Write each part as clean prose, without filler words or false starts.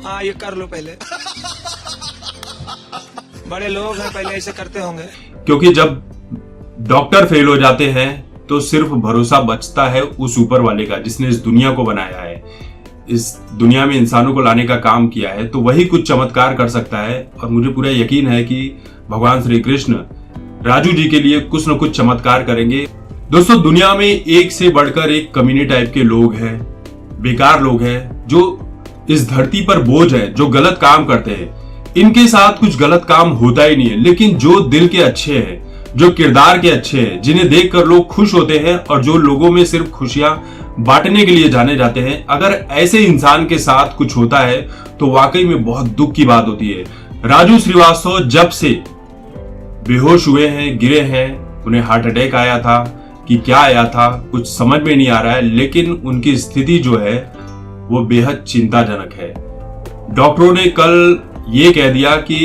हाँ ये कर लो पहले। बड़े लोग हैं, पहले ऐसे करते होंगे। क्योंकि जब डॉक्टर फेल हो जाते हैं तो सिर्फ भरोसा बचता है उस ऊपर वाले का जिसने इस दुनिया को बनाया है, इस दुनिया में इंसानों को लाने का काम किया है, तो वही कुछ चमत्कार कर सकता है। और मुझे पूरा यकीन है कि भगवान श्री कृष्ण राजू जी के लिए कुछ न कुछ चमत्कार करेंगे। दोस्तों, दुनिया में एक से बढ़कर एक कमीने टाइप के लोग हैं, बेकार लोग हैं, जो इस धरती पर बोझ है, जो गलत काम करते हैं। इनके साथ कुछ गलत काम होता ही नहीं है, लेकिन जो दिल के अच्छे हैं, जो किरदार के अच्छे हैं, जिन्हें देखकर लोग खुश होते हैं और जो लोगों में सिर्फ खुशियां बांटने के लिए जाने जाते हैं, अगर ऐसे इंसान के साथ कुछ होता है तो वाकई में बहुत दुख की बात होती है। राजू श्रीवास्तव जब से बेहोश हुए हैं, गिरे हैं, उन्हें हार्ट अटैक आया था कि क्या आया था कुछ समझ में नहीं आ रहा है, लेकिन उनकी स्थिति जो है वो बेहद चिंताजनक है। डॉक्टरों ने कल ये कह दिया कि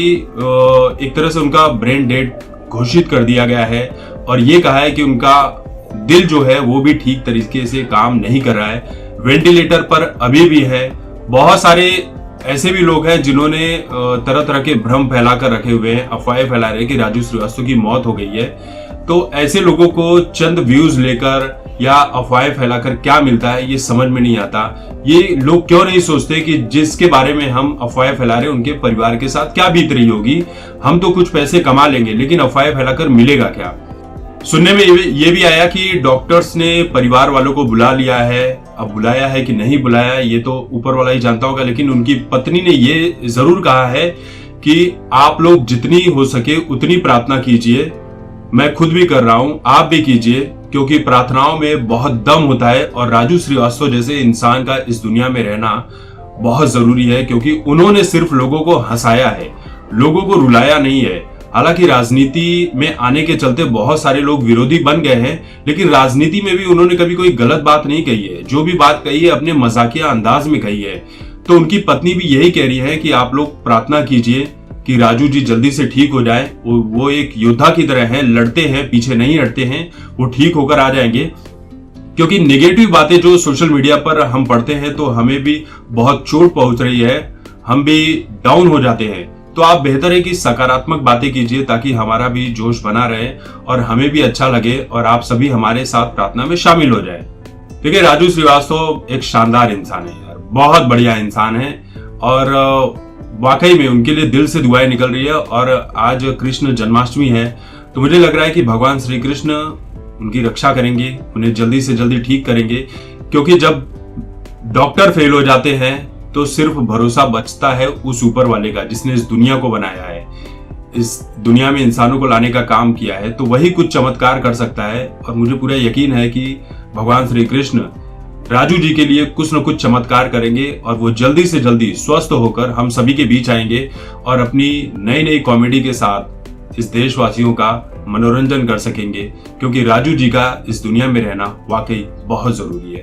एक तरह से उनका ब्रेन डेड घोषित कर दिया गया है और ये कहा है कि उनका दिल जो है वो भी ठीक तरीके से काम नहीं कर रहा है, वेंटिलेटर पर अभी भी है। बहुत सारे ऐसे भी लोग हैं जिन्होंने तरह तरह के भ्रम फैलाकर रखे हुए हैं, अफवाहें फैला रहे हैं कि राजू श्रीवास्तव की मौत हो गई है। तो ऐसे लोगों को चंद व्यूज लेकर या अफवाहें फैलाकर क्या मिलता है ये समझ में नहीं आता। ये लोग क्यों नहीं सोचते कि जिसके बारे में हम अफवाहें फैला रहे हैं उनके परिवार के साथ क्या बीत रही होगी। हम तो कुछ पैसे कमा लेंगे, लेकिन अफवाहें फैलाकर मिलेगा क्या। सुनने में ये भी आया कि डॉक्टर्स ने परिवार वालों को बुला लिया है। अब बुलाया है कि नहीं बुलाया ये तो ऊपर वाला ही जानता होगा, लेकिन उनकी पत्नी ने ये जरूर कहा है कि आप लोग जितनी हो सके उतनी प्रार्थना कीजिए। मैं खुद भी कर रहा हूं, आप भी कीजिए, क्योंकि प्रार्थनाओं में बहुत दम होता है और राजू श्रीवास्तव जैसे इंसान का इस दुनिया में रहना बहुत जरूरी है, क्योंकि उन्होंने सिर्फ लोगों को हंसाया है, लोगों को रुलाया नहीं है। हालांकि राजनीति में आने के चलते बहुत सारे लोग विरोधी बन गए हैं, लेकिन राजनीति में भी उन्होंने कभी कोई गलत बात नहीं कही है। जो भी बात कही है अपने मजाकिया अंदाज में कही है। तो उनकी पत्नी भी यही कह रही है कि आप लोग प्रार्थना कीजिए कि राजू जी जल्दी से ठीक हो जाए। वो एक योद्धा की तरह हैं, लड़ते हैं, पीछे नहीं हटते हैं, वो ठीक होकर आ जाएंगे। क्योंकि नेगेटिव बातें जो सोशल मीडिया पर हम पढ़ते हैं तो हमें भी बहुत चोट पहुंच रही है, हम भी डाउन हो जाते हैं। तो आप बेहतर है कि सकारात्मक बातें कीजिए ताकि हमारा भी जोश बना रहे और हमें भी अच्छा लगे और आप सभी हमारे साथ प्रार्थना में शामिल हो जाए। देखिए, राजू श्रीवास्तव एक शानदार इंसान है यार, बहुत बढ़िया इंसान है और वाकई में उनके लिए दिल से दुआएं निकल रही है। और आज कृष्ण जन्माष्टमी है तो मुझे लग रहा है कि भगवान श्री कृष्ण उनकी रक्षा करेंगे, उन्हें जल्दी से जल्दी ठीक करेंगे। क्योंकि जब डॉक्टर फेल हो जाते हैं तो सिर्फ भरोसा बचता है उस ऊपर वाले का जिसने इस दुनिया को बनाया है, इस दुनिया में इंसानों को लाने का काम किया है, तो वही कुछ चमत्कार कर सकता है। और मुझे पूरा यकीन है कि भगवान श्री कृष्ण राजू जी के लिए कुछ न कुछ चमत्कार करेंगे और वो जल्दी से जल्दी स्वस्थ होकर हम सभी के बीच आएंगे और अपनी नई नई कॉमेडी के साथ इस देशवासियों का मनोरंजन कर सकेंगे। क्योंकि राजू जी का इस दुनिया में रहना वाकई बहुत जरूरी है।